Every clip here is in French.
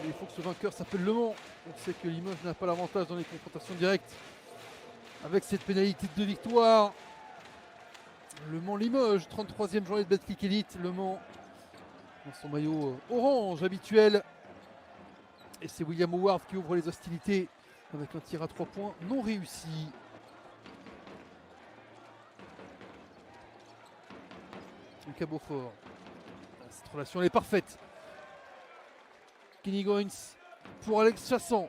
Et il faut que ce vainqueur s'appelle Le Mans. On sait que Limoges n'a pas l'avantage dans les confrontations directes. Avec cette pénalité de 2 victoires. Le Mans-Limoges, 33e journée de Betclic Elite. Le Mans dans son maillot orange habituel. Et c'est William Howard qui ouvre les hostilités avec un tir à 3 points non réussi. Lucas Beaufort. Cette relation elle est parfaite. Kenny Goins pour Alex Chassan.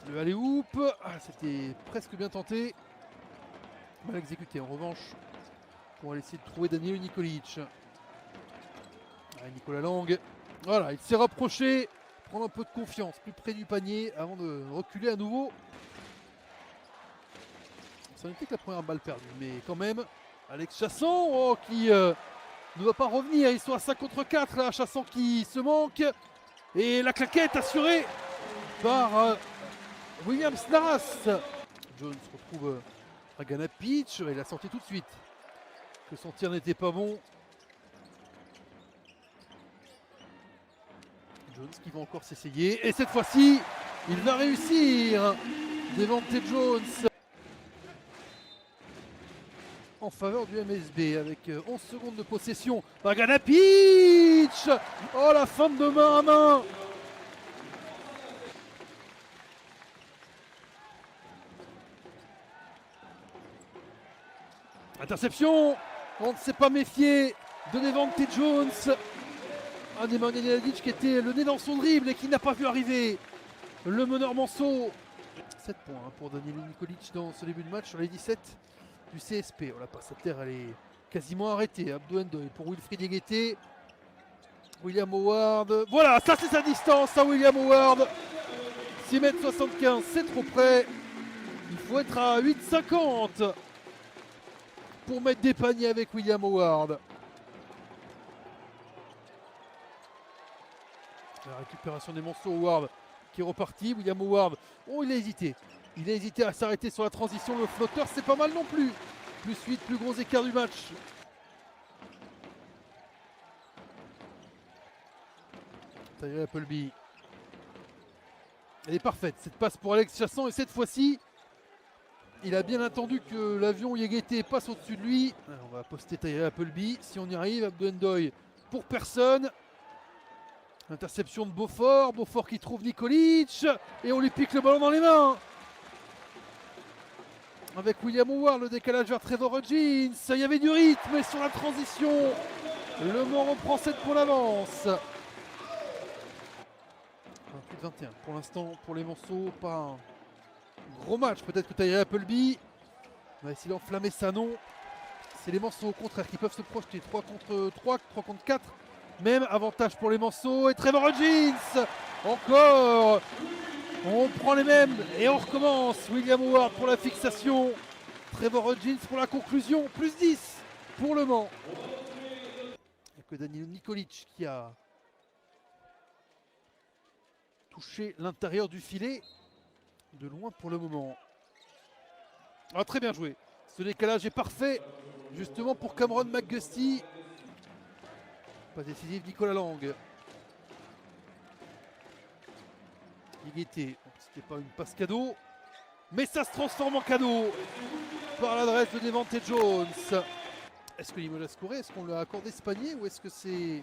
Le alley-oop, c'était presque bien tenté. Mal exécuté en revanche. Pour aller essayer de trouver Daniel Nikolic. Nicolas Lang. Voilà, il s'est rapproché. Prendre un peu de confiance, plus près du panier avant de reculer à nouveau. Ça n'était que la première balle perdue, mais quand même, Alex Chassan qui ne va pas revenir. Ils sont à 5 contre 4 là, Chassan qui se manque. Et la claquette assurée par William Snaras. Jones retrouve Dragana Pitch, il a sorti tout de suite que son tir n'était pas bon. Jones qui va encore s'essayer. Et cette fois-ci, il va réussir. Devante Jones en faveur du MSB avec 11 secondes de possession. Dragana Pitch. Oh, la fin de main à main. Interception. On ne s'est pas méfié de Devante Jones. Un des Nenadic qui était le nez dans son dribble et qui n'a pas vu arriver le meneur Manceau. 7 points pour Daniel Nikolic dans ce début de match sur les 17 du CSP. Oh, la passe à terre, elle est quasiment arrêtée. Abdou Ndoye pour Wilfried Yeguete. William Howard. Voilà, ça c'est sa distance à William Howard. 6,75 m, c'est trop près. Il faut être à 8,50 pour mettre des paniers avec William Howard. La récupération des Monceaux, Howard qui est reparti. William Howard, oh il a hésité. Il a hésité à s'arrêter sur la transition. Le flotteur, c'est pas mal non plus. Plus 8, plus gros écart du match. Tyree Appleby. Elle est parfaite, cette passe pour Alex Chassan. Et cette fois-ci, il a bien attendu que l'avion Yeguete passe au-dessus de lui. Alors, on va poster Tyree Appleby. Si on y arrive, Abdou Ndoye pour personne. Interception de Beaufort. Beaufort qui trouve Nikolic. Et on lui pique le ballon dans les mains. Avec William Howard, le décalage vers Trevor Hudgens. Il y avait du rythme et sur la transition, Le Mans reprend 7 points d'avance. 28-21 pour l'instant pour les Monceaux. Pas un gros match. Peut-être que Tyree Appleby va essayer d'enflammer ça, non. C'est les Monceaux au contraire qui peuvent se projeter. 3 contre 3, 3 contre 4. Même avantage pour les Monceaux. Et Trevor Hudgens encore. On prend les mêmes et on recommence. William Howard pour la fixation. Trevor Hudgens pour la conclusion. Plus 10 pour Le Mans. Il n'y a que Daniel Nikolic qui a touché l'intérieur du filet. De loin pour le moment. Ah, très bien joué. Ce décalage est parfait. Justement pour Cameron McGusty. Pas décisif Nicolas Lang. Yeguete, c'était pas une passe cadeau, mais ça se transforme en cadeau par l'adresse de Devante Jones. Est-ce que Limoges a scoré? Est-ce qu'on lui a accordé ce panier ou est-ce que c'est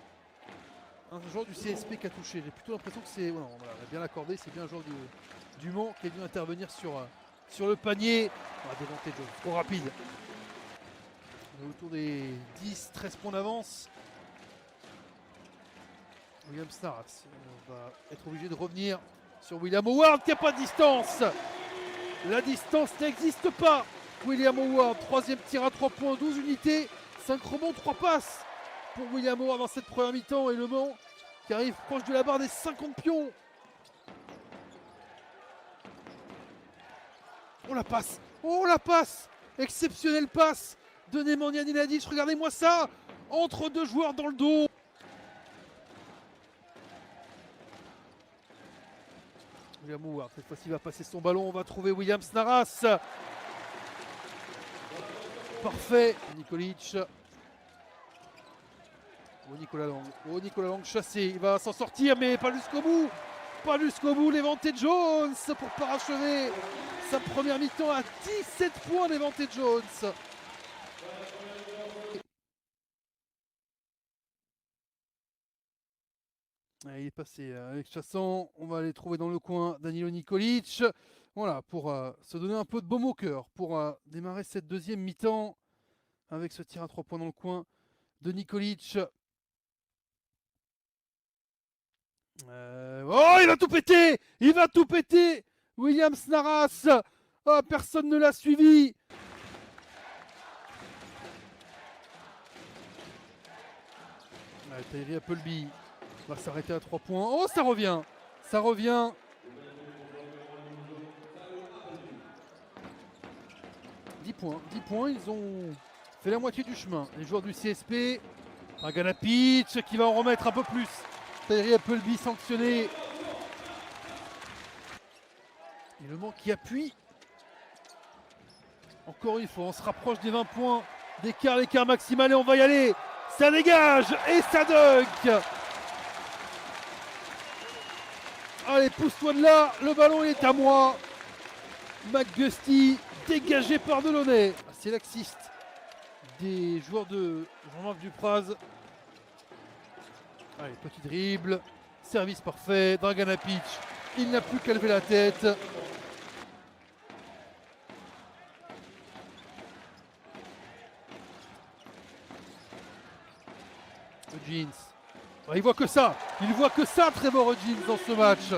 un joueur du CSP qui a touché? J'ai plutôt l'impression que c'est... Voilà, on l'a bien accordé, c'est bien un joueur du Mans qui est venu intervenir sur le panier. Devante Jones, trop rapide. On est autour des 10-13 points d'avance. William Snaras va être obligé de revenir sur William Howard qui n'a pas de distance. La distance n'existe pas. William Howard, troisième tir à 3 points, 12 unités, 5 rebonds, 3 passes pour William Howard dans cette première mi-temps. Et Le Mans qui arrive proche de la barre des 50 pions. Oh la passe. Oh la passe. Exceptionnelle passe de Nemanja Nenadic. Regardez-moi ça. Entre deux joueurs dans le dos. William Howard, cette fois-ci va passer son ballon, on va trouver William Snaras. Parfait, Nikolic. Nicolas Lang. Oh, Nicolas Lang chassé. Il va s'en sortir, mais pas jusqu'au bout. Pas jusqu'au bout. Levante Jones pour parachever sa première mi-temps à 17 points. Levante Jones. Il est passé avec Chassan. On va aller trouver dans le coin Danilo Nikolic. Voilà, pour se donner un peu de baume au cœur. Pour démarrer cette deuxième mi-temps avec ce tir à 3 points dans le coin de Nikolic. Oh, il va tout péter! Il va tout péter! William Snaras! Oh, personne ne l'a suivi! Tyree Appleby va s'arrêter à 3 points. Oh, ça revient! Ça revient! « 10 points. 10 points, ils ont fait la moitié du chemin. Les joueurs du CSP. Draganapic qui va en remettre un peu plus. Tyree Appleby sanctionné. Et le manque qui appuie. Encore une fois, on se rapproche des 20 points d'écart, l'écart maximal et on va y aller. Ça dégage et ça dunk. Allez, pousse-toi de là, le ballon est à moi. McGusty dégagé par Delaunay. C'est laxiste des joueurs de Jean-Marc Dupraz. Allez, petit dribble, service parfait, Draganapic, il n'a plus qu'à lever la tête. Jeans. Il voit que ça, Trevor Jeans dans ce match.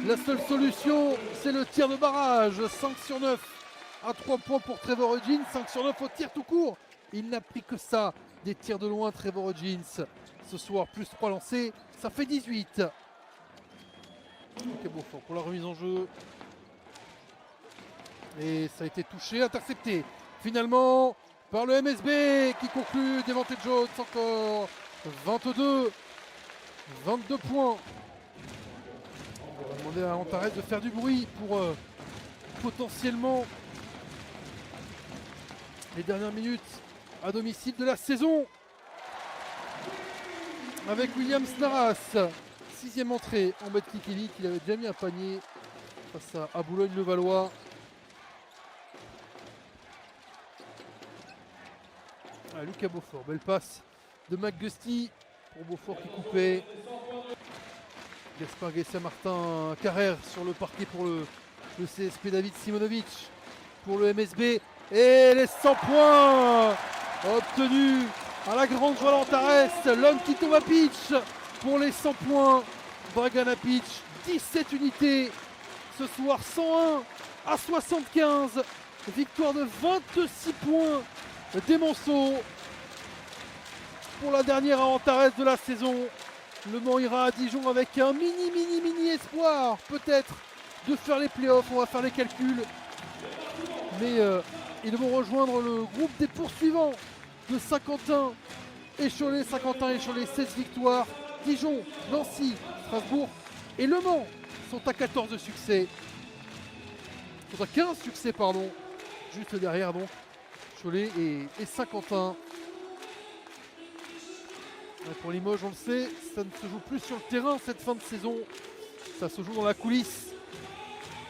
La seule solution, c'est le tir de barrage. 5 sur 9 à 3 points pour Trevor Jeans, 5 sur 9 au tir tout court. Il n'a pris que ça, des tirs de loin, Trevor Jeans. Ce soir, plus 3 lancés, ça fait 18. Ok, Beaufort pour la remise en jeu. Et ça a été touché, intercepté. Finalement, par le MSB qui conclut Levante Jones encore 22 points. On va demander à Antares de faire du bruit pour potentiellement les dernières minutes à domicile de la saison. Avec William Snaras, 6ème entrée en Betclic qu'il avait déjà mis un panier face à Boulogne-le-Valois. Lucas Beaufort, belle passe de McGusty pour Beaufort qui coupait. Gaspard Guessia-Martin Carrère sur le parquet pour le CSP. David Simonovic pour le MSB. Et les 100 points obtenus à la grande joie d'Antares. Lonki Tomapic pour les 100 points. Draganapic, 17 unités. Ce soir, 101 à 75. Victoire de 26 points des Monceaux. Pour la dernière à Antares de la saison. Le Mans ira à Dijon avec un mini espoir, peut-être, de faire les playoffs. On va faire les calculs. Mais ils vont rejoindre le groupe des poursuivants de Saint-Quentin et Cholet. Saint-Quentin et Cholet, 16 victoires. Dijon, Nancy, Strasbourg et Le Mans sont à 14 succès. Sont à 15 succès, pardon. Juste derrière, donc, Cholet et Saint-Quentin. Pour Limoges, on le sait, ça ne se joue plus sur le terrain cette fin de saison. Ça se joue dans la coulisse.